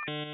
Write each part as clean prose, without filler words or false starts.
Alright.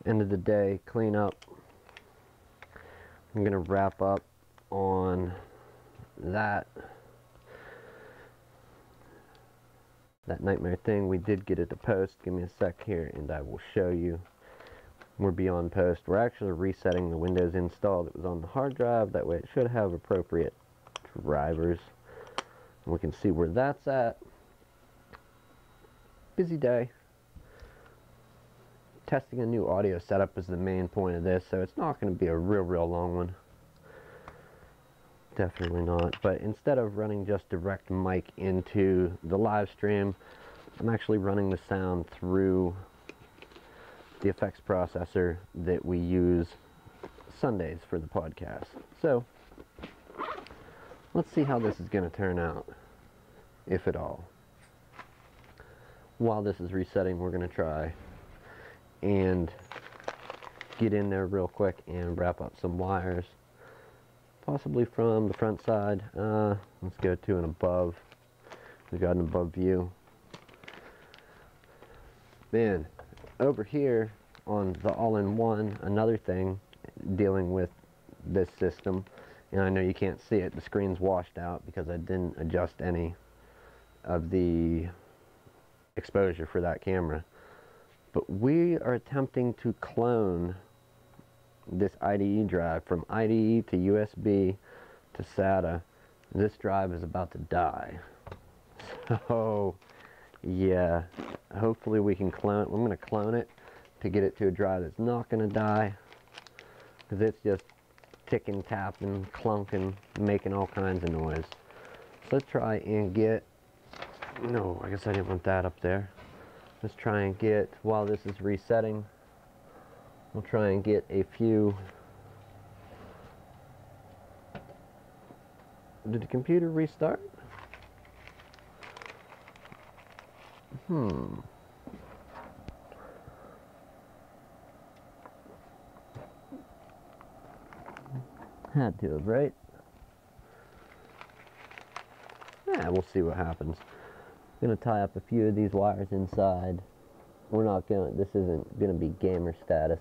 End of the day, clean up. I'm gonna wrap up on that nightmare thing. We did get it to post. Give me a sec here and I will show you. We're beyond post. We're actually resetting the Windows install that was on the hard drive. That way it should have appropriate drivers. And we can see where that's at. Busy day. Testing a new audio setup is the main point of this, so it's not going to be a real long one. Definitely not. But instead of running just direct mic into the live stream, I'm actually running the sound through the effects processor that we use Sundays for the podcast. So let's see how this is going to turn out, if at all. While this is resetting, we're going to try and get in there real quick and wrap up some wires, possibly from the front side. Let's go to an above. We've got an above view. Man, over here on the all-in-one, another thing dealing with this system, and I know you can't see it, the screen's washed out because I didn't adjust any of the exposure for that camera. But we are attempting to clone this IDE drive from IDE to USB to SATA. This drive is about to die. So yeah, hopefully we can clone it. I'm going to clone it to get it to a drive that's not going to die, because it's just ticking, tapping, clunking, making all kinds of noise. So let's try and get, no, I guess I didn't want that up there. Let's try and get, while this is resetting, we'll try and get a few. Did the computer restart? Had to have, right? Yeah, we'll see what happens. I'm gonna tie up a few of these wires inside. We're not gonna, this isn't gonna be gamer status.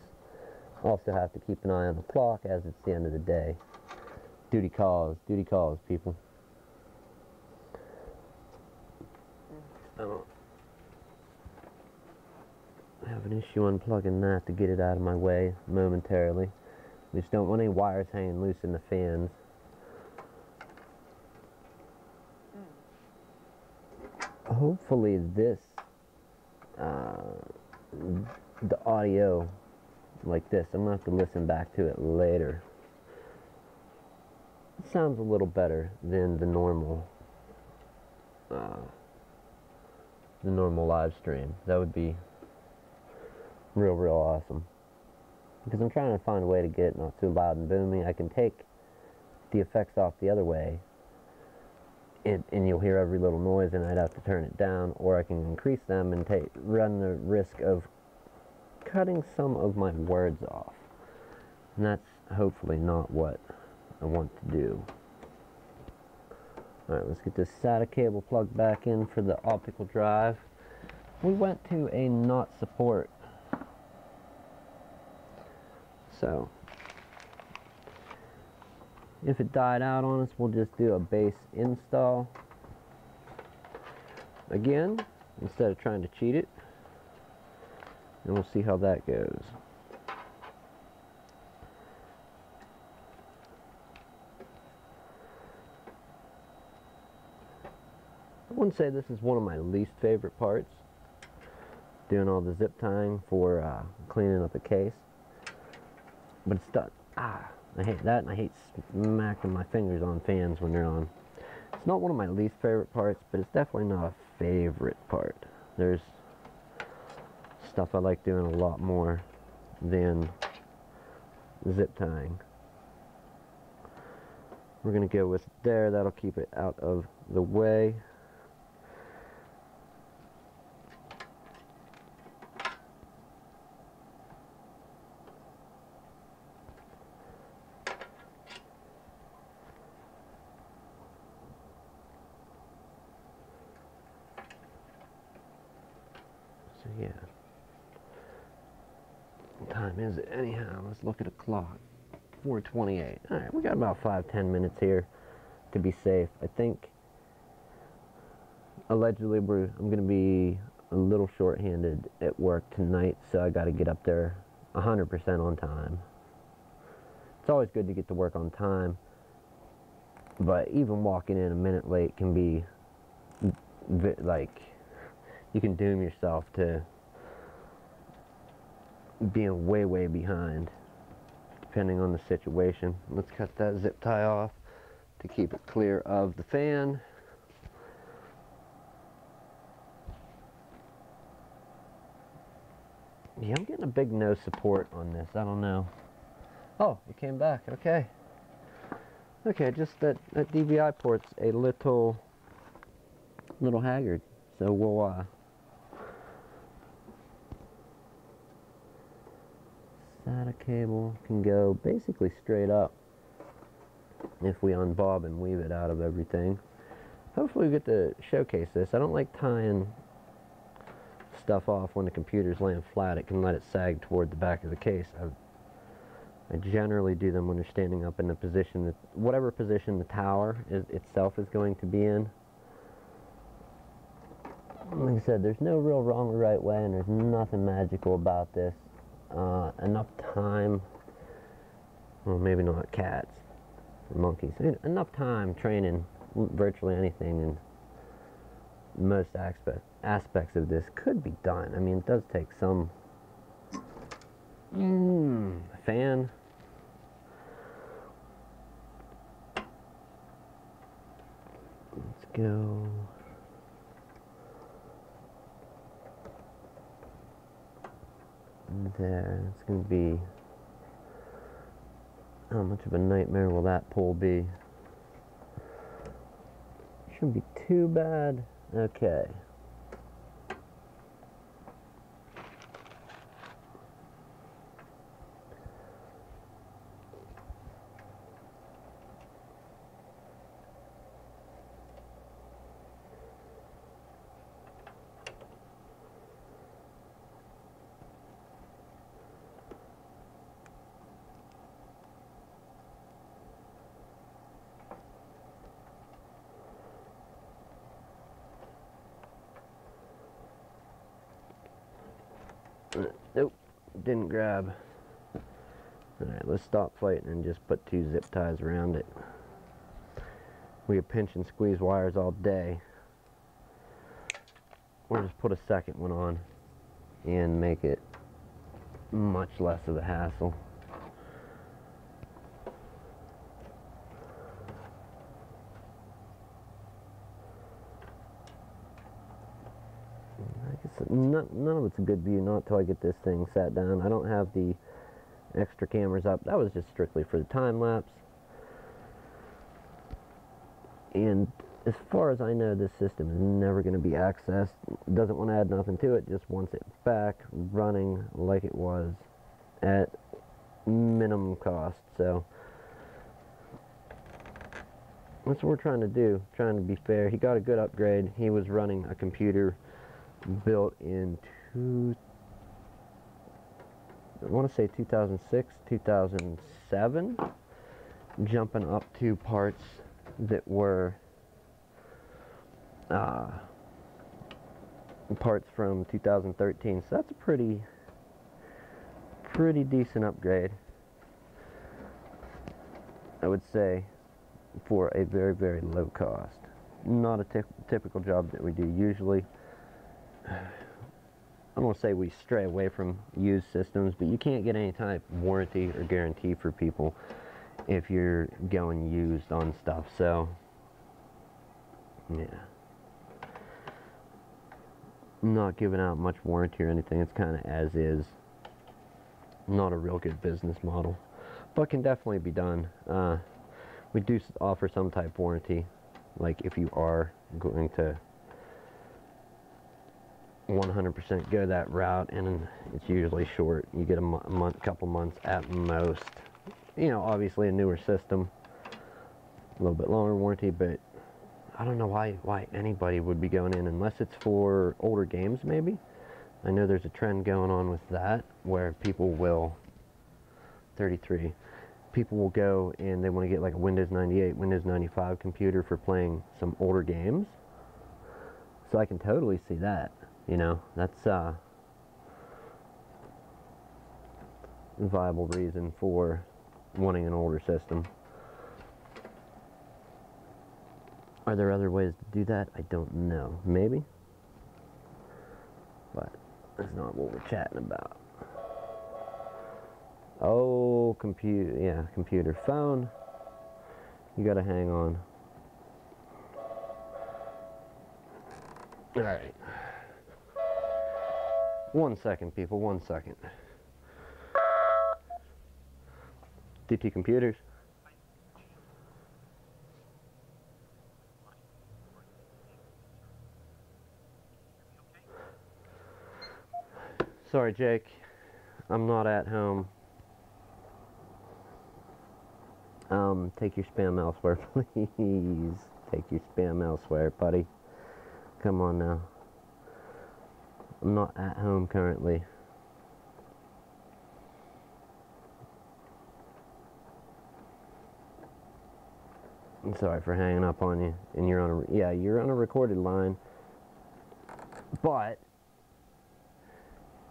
Also have to keep an eye on the clock as it's the end of the day. Duty calls, people. I don't have an issue unplugging that to get it out of my way momentarily. We just don't want any wires hanging loose in the fans. Hopefully this, the audio like this, I'm going to have to listen back to it later. It sounds a little better than the normal live stream. That would be real awesome. Because I'm trying to find a way to get it not too loud and boomy. I can take the effects off the other way, and you'll hear every little noise, and I'd have to turn it down, or I can increase them and run the risk of cutting some of my words off. And that's hopefully not what I want to do. Alright, let's get this SATA cable plugged back in for the optical drive. We went to a not support. So if it died out on us, we'll just do a base install again instead of trying to cheat it, and we'll see how that goes. I wouldn't say this is one of my least favorite parts, doing all the zip tying for cleaning up a case, but it's done. I hate that, and I hate smacking my fingers on fans when they're on. It's not one of my least favorite parts, but it's definitely not a favorite part. There's stuff I like doing a lot more than zip tying. We're gonna go with there. That'll keep it out of the way. So yeah. What time is it anyhow? Let's look at a clock. 4:28. Alright, we got about 5-10 minutes here to be safe. I think allegedly I'm gonna be a little short-handed at work tonight, so I gotta get up there 100% on time. It's always good to get to work on time, but even walking in a minute late can be like, you can doom yourself to being way behind, depending on the situation. Let's cut that zip tie off to keep it clear of the fan. Yeah, I'm getting a big no support on this. I don't know. Oh, it came back. Okay. Okay, just that DVI port's a little haggard. So we'll SATA cable can go basically straight up if we unbob and weave it out of everything. Hopefully we get to showcase this. I don't like tying stuff off when the computer's laying flat. It can let it sag toward the back of the case. I generally do them when you're standing up in the position that, whatever position the tower itself is going to be in. Like I said, there's no real wrong or right way, and there's nothing magical about this. Enough time, well, maybe not cats or monkeys, enough time training virtually anything in most aspects of this could be done. I mean, it does take some fan. Let's go. There, it's going to be, how much of a nightmare will that pull be? Shouldn't be too bad. Okay. Nope, didn't grab. Alright, let's stop fighting and just put 2 zip ties around it. We could pinch and squeeze wires all day, or just put a second one on and make it much less of a hassle. None of it's a good view, not until I get this thing sat down. I don't have the extra cameras up. That was just strictly for the time lapse. And as far as I know, this system is never going to be accessed. It doesn't want to add nothing to it, just wants it back running like it was at minimum cost. So that's what we're trying to do, trying to be fair. He got a good upgrade. He was running a computer built in I want to say 2006, 2007, jumping up to parts that were parts from 2013. So that's a pretty decent upgrade, I would say, for a very low cost. not a typical job that we do. Usually, I don't want to say we stray away from used systems, but you can't get any type of warranty or guarantee for people if you're going used on stuff. So, yeah. I'm not giving out much warranty or anything. It's kind of as is. Not a real good business model, but can definitely be done. We do offer some type of warranty, like if you are going to 100% go that route, and it's usually short. You get a month, couple months at most. You know, obviously a newer system, a little bit longer warranty, but I don't know why anybody would be going in unless it's for older games. Maybe I know there's a trend going on with that where people will 33 people will go and they want to get like a Windows 98, Windows 95 computer for playing some older games. So I can totally see that. You know, that's a viable reason for wanting an older system. Are there other ways to do that? I don't know. Maybe. But that's not what we're chatting about. Oh, computer. Yeah, computer. Phone. You gotta hang on. Alright. 1 second, people. 1 second. DT Computers. Sorry, Jake. I'm not at home. Take your spam elsewhere, please. Take your spam elsewhere, buddy. Come on now. I'm not at home currently. I'm sorry for hanging up on you. And you're on a, you're on a recorded line. But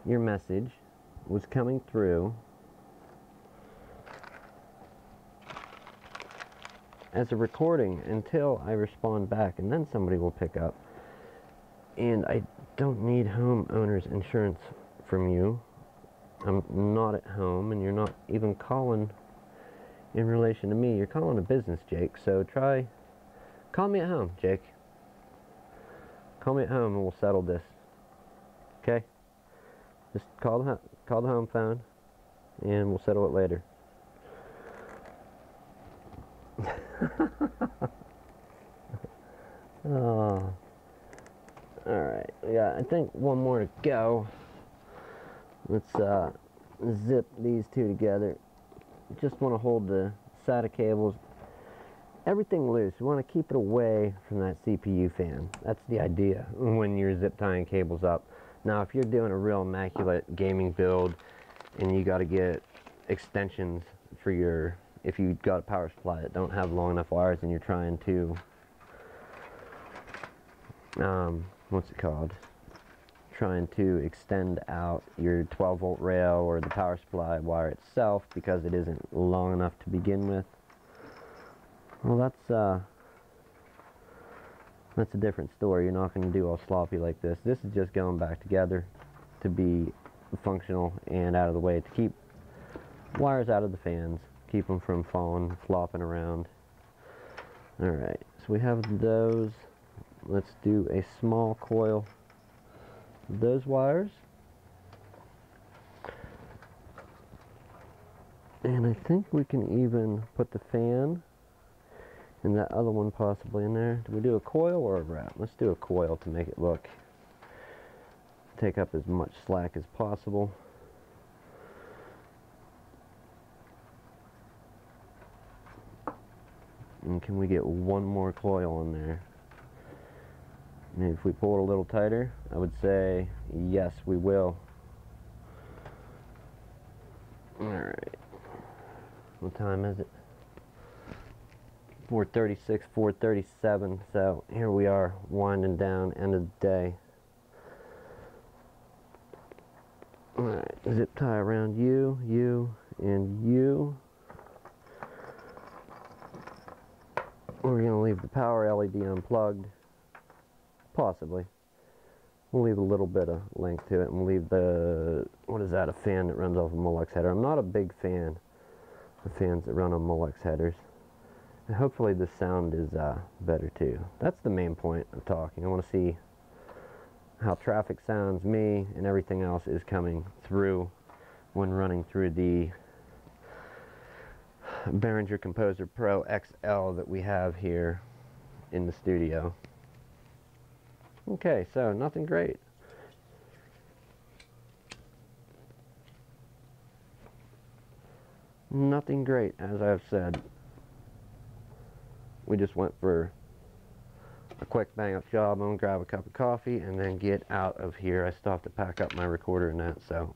your message was coming through as a recording until I respond back, and then somebody will pick up. And I don't need homeowner's insurance from you. I'm not at home, and you're not even calling in relation to me. You're calling a business, Jake. So call me at home, Jake. Call me at home and we'll settle this. Okay? Just call the home phone and we'll settle it later. Oh. Alright, yeah, I think one more to go. Let's zip these two together. Just want to hold the SATA cables, everything loose. We want to keep it away from that CPU fan. That's the idea when you're zip tying cables up. Now, if you're doing a real immaculate gaming build and you got to get extensions for your, if you've got a power supply that don't have long enough wires and you're trying to, what's it called? Trying to extend out your 12-volt rail or the power supply wire itself because it isn't long enough to begin with. Well, that's a different story. You're not going to do all sloppy like this. This is just going back together to be functional and out of the way, to keep wires out of the fans, keep them from falling, flopping around. Alright, so we have those. Let's do a small coil of those wires. And I think we can even put the fan and that other one possibly in there. Do we do a coil or a wrap? Let's do a coil to make it look, take up as much slack as possible. And can we get one more coil in there? And if we pull it a little tighter, I would say yes, we will. Alright. What time is it? 4:36, 4:37. So here we are, winding down, end of the day. Alright, zip tie around you, you, and you. We're going to leave the power LED unplugged. Possibly. We'll leave a little bit of length to it, and we'll leave the, what is that, a fan that runs off a Molex header. I'm not a big fan of fans that run on Molex headers. And hopefully the sound is better too. That's the main point of talking. I want to see how traffic sounds, me, and everything else is coming through when running through the Behringer Composer Pro XL that we have here in the studio. Okay, so nothing great. Nothing great, as I've said. We just went for a quick bang up job. I'm gonna grab a cup of coffee and then get out of here. I still have to pack up my recorder and that, so.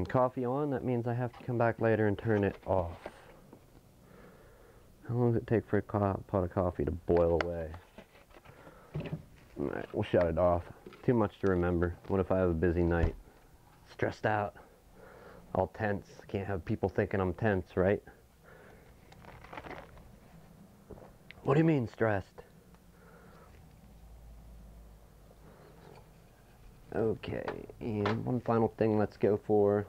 Coffee on, that means I have to come back later and turn it off. How long does it take for a pot of coffee to boil away? Alright, we'll shut it off. Too much to remember. What if I have a busy night? Stressed out. All tense. Can't have people thinking I'm tense, right? What do you mean stressed? Okay, and one final thing, let's go for,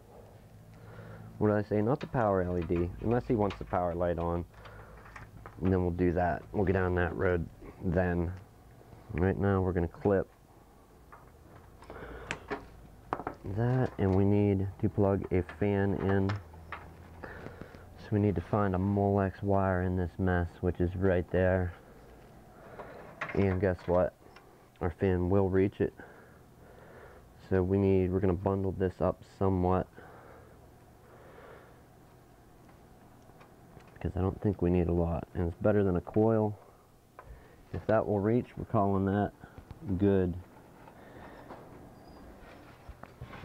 what did I say, not the power LED, unless he wants the power light on, and then we'll do that. We'll get down that road then. Right now we're going to clip that, and we need to plug a fan in, so we need to find a Molex wire in this mess, which is right there, and guess what, our fan will reach it. So we're going to bundle this up somewhat, because I don't think we need a lot, and it's better than a coil. If that will reach, we're calling that good.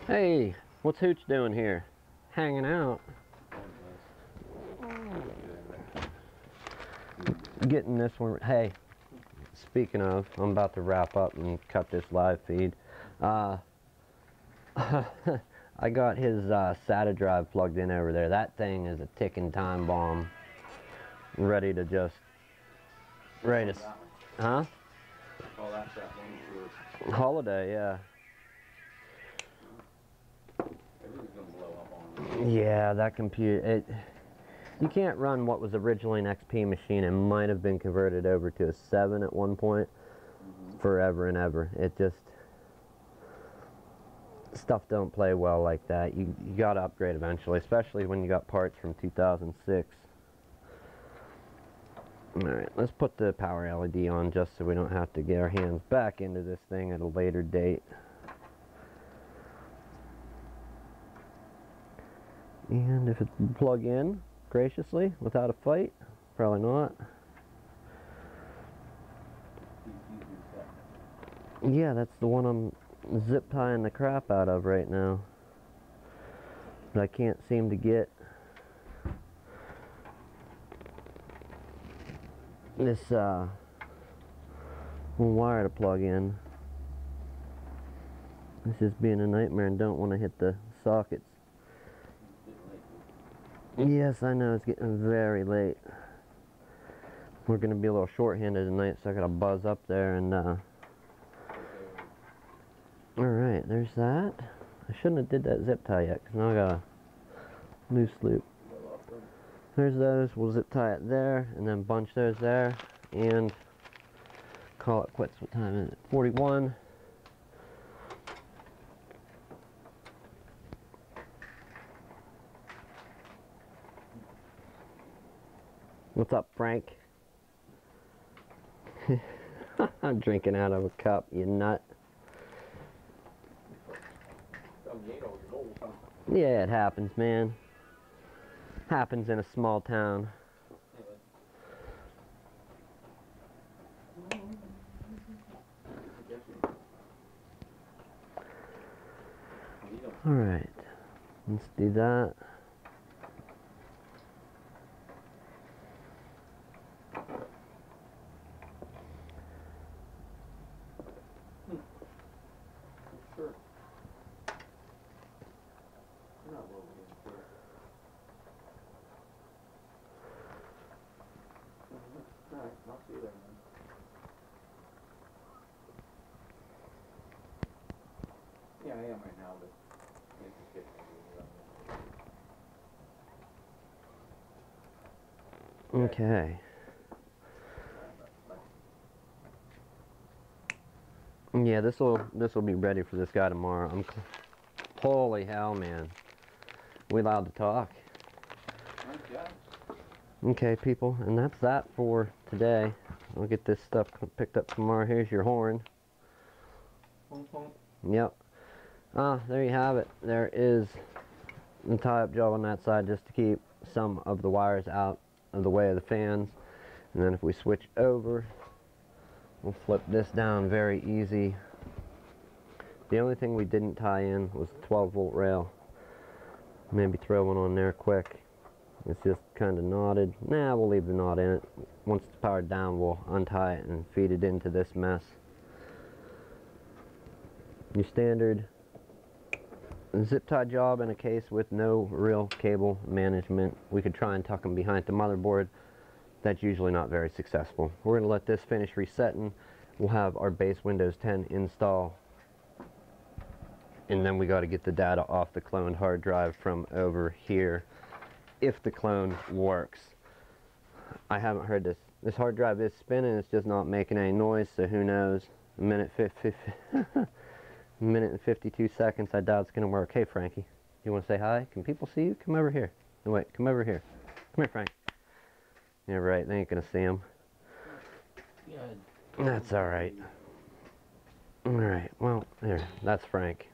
Hey, what's Hooch doing here? Hanging out. Getting this one. Hey, speaking of, I'm about to wrap up and cut this live feed. I got his SATA drive plugged in over there. That thing is a ticking time bomb. Ready to just... Ready to... Huh? Oh, that's that one for... Holiday, yeah. Everything's gonna blow up on it. Yeah, that computer... You can't run what was originally an XP machine. It might have been converted over to a 7 at one point. Forever and ever. It just... Stuff don't play well like that. You gotta upgrade eventually, especially when you got parts from 2006. Alright, let's put the power LED on just so we don't have to get our hands back into this thing at a later date. And if it plug in graciously without a fight, probably not. Yeah, that's the one I'm zip tying the crap out of right now, but I can't seem to get this wire to plug in. This is being a nightmare and don't want to hit the sockets. Yes, I know, it's getting very late. We're going to be a little short-handed tonight, so I gotta buzz up there and alright, there's that. I shouldn't have did that zip tie yet, because now I got a loose loop. There's those. We'll zip tie it there, and then bunch those there, and call it quits. What time is it? 41. What's up, Frank? I'm drinking out of a cup, you nut. Yeah, it happens, man. Happens in a small town. Alright, let's do that. See you there, man. Yeah, I am right now, but it's just getting Okay. Yeah, this'll be ready for this guy tomorrow. Holy hell, man. We allowed to talk. Okay, people, and that's that for today. I'll get this stuff picked up tomorrow. Here's your horn. Yep. There you have it. There is a tie-up job on that side just to keep some of the wires out of the way of the fans. And then if we switch over, we'll flip this down very easy. The only thing we didn't tie in was the 12-volt rail. Maybe throw one on there quick. It's just kind of knotted. Nah, we'll leave the knot in it. Once it's powered down, we'll untie it and feed it into this mess. Your standard zip tie job in a case with no real cable management. We could try and tuck them behind the motherboard. That's usually not very successful. We're going to let this finish resetting. We'll have our base Windows 10 install. And then we got to get the data off the cloned hard drive from over here, if the clone works. I haven't heard this. This hard drive is spinning, it's just not making any noise, so who knows. A minute and 52 seconds, I doubt it's going to work. Hey, Frankie, you want to say hi? Can people see you? Come over here. No, wait, come over here. Come here, Frank. Yeah, right, they ain't going to see him. Yeah. That's alright. Alright, well, there, that's Frank.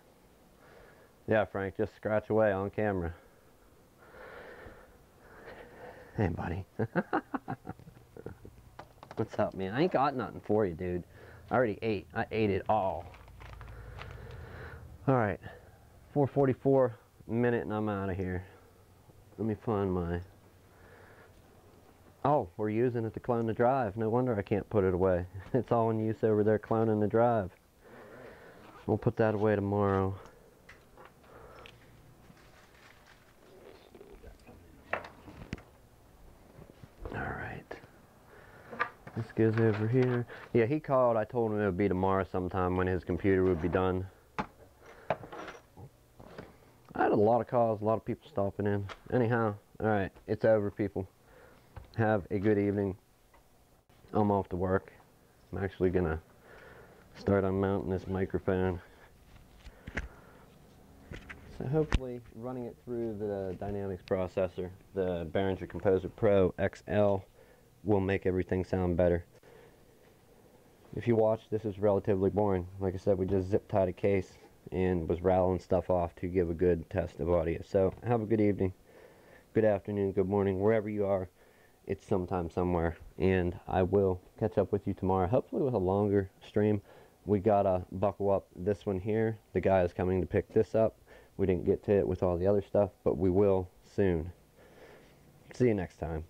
Yeah, Frank, just scratch away on camera. Hey, buddy. What's up, man? I ain't got nothing for you, dude. I already ate. I ate it all. Alright. 4:44 minute and I'm out of here. Let me find my... Oh, we're using it to clone the drive. No wonder I can't put it away. It's all in use over there cloning the drive. We'll put that away tomorrow. This goes over here. Yeah, he called. I told him it would be tomorrow sometime when his computer would be done. I had a lot of calls, a lot of people stopping in. Anyhow, alright, it's over, people. Have a good evening. I'm off to work. I'm actually going to start unmounting this microphone. So hopefully running it through the Dynamics processor, the Behringer Composer Pro XL, will make everything sound better. If you watch, this is relatively boring. Like I said, we just zip tied a case and was rattling stuff off to give a good test of audio. So have a good evening, good afternoon, good morning, wherever you are. It's sometime somewhere, and I will catch up with you tomorrow, hopefully with a longer stream. We gotta buckle up this one here. The guy is coming to pick this up. We didn't get to it with all the other stuff, but we will soon. See you next time.